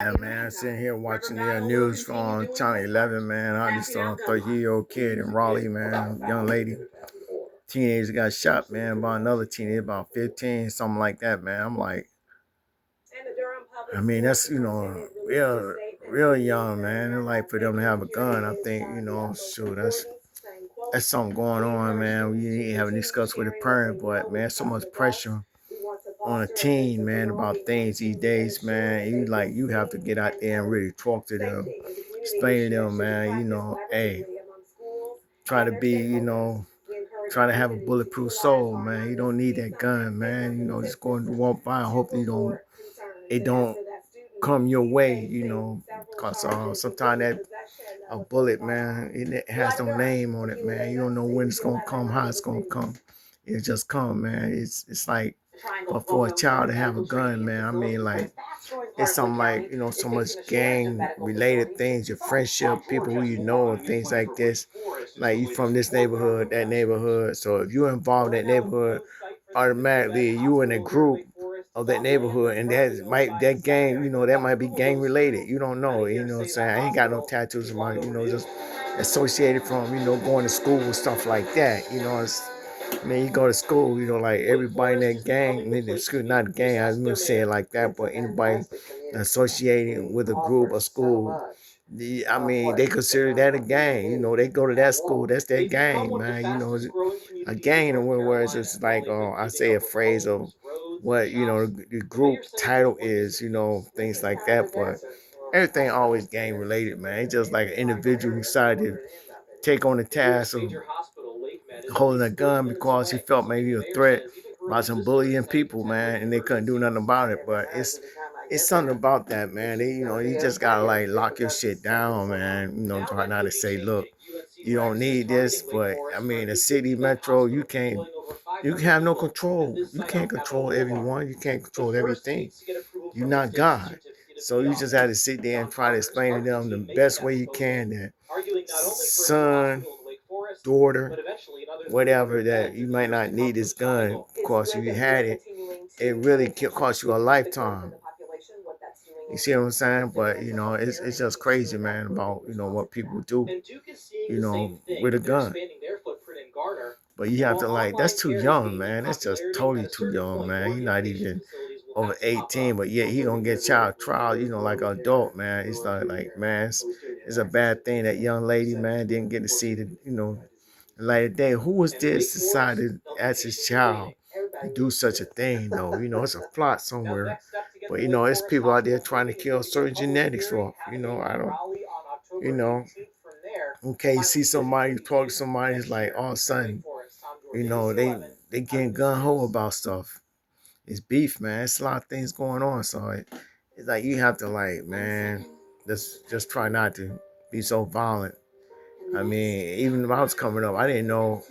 Yeah, man, sitting here watching the news on Channel 11, man. I just saw a 30-year-old kid in Raleigh, man, young lady, teenager got shot, man, by another teenager, about 15, something like that, man. I'm like, I mean, that's, real young, man. And like for them to have a gun, I think, shoot, that's something going on, man. We haven't discussed with a parent, but man, so much pressure on a teen, man, about things these days, man. You have to get out there and really talk to them, explain to them, man, hey, try to be, try to have a bulletproof soul, man. You don't need that gun, man. Just go and walk by and hope it don't come your way, because sometimes that a bullet, man, it has no name on it, man. You don't know when it's gonna come, how it's gonna come. It just come, man. It's like, but for a child to have a gun, man, I mean, like, it's something like, so much gang related things, your friendship, people who you know, and things like this. Like, you from this neighborhood, that neighborhood. So if you're involved in that neighborhood, automatically you in a group of that neighborhood, and that gang, that might be gang related. You don't know, what I'm saying? I ain't got no tattoos of mine, just associated from, going to school and stuff like that. I mean, you go to school, like everybody in that gang, I mean, the school, not gang, I didn't say it like that, but anybody associated with a group or school, I mean, they consider that a gang. They go to that school, that's their gang, man. A gang, in other words, it's like, I say a phrase of what, the group title is, things like that, but everything always gang related, man. It's just like an individual who decided to take on the task of holding a gun because he felt maybe a threat by some bullying people, man, and they couldn't do nothing about it. But it's something about that, man. You just gotta like lock your shit down, man. Try not to say, look, you don't need this, but I mean, the city metro, you can have no control. You can't control everyone. You can't control everything. You're not God. So you just have to sit there and try to explain to them the best way you can that son, daughter, whatever, that you might not need this gun. Of course, if you had it, it really could cost you a lifetime. You see what I'm saying? But it's just crazy, man, about what people do, with a gun. But you have to, like, that's too young, man. That's just totally too young, man. He's not even over 18, but yet he gonna get child trial, like an adult, man. It's not like, man, it's a bad thing that young lady, man, didn't get to see the, the light of day. Who was this decided as his child to do such a thing, though? It's a plot somewhere. But it's people out there trying to kill certain genetics off. I don't, you know. Okay, you see somebody, you talk to somebody, it's like all of a sudden, they getting gun ho about stuff. It's beef, man. It's a lot of things going on. So it's like you have to, like, man, just try not to be so violent. I mean, even when I was coming up, I didn't know,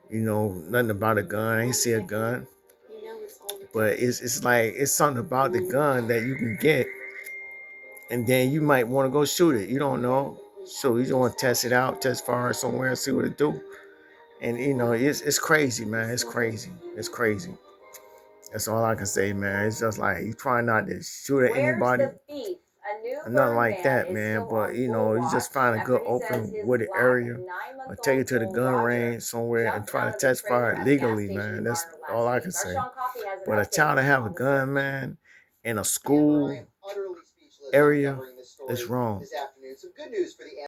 nothing about a gun. I ain't see a gun. But it's like it's something about the gun that you can get, and then you might want to go shoot it. You don't know. So you don't want to test it out, test fire somewhere and see what it do. And it's crazy, man. It's crazy. It's crazy. That's all I can say, man. It's just like you try not to shoot at anybody, or nothing like that, man. But you just find a good open wooded area, or take it to the gun range somewhere and try to test fire it legally, man. That's all I can say. But a child to have a gun, man, in a school area, it's wrong.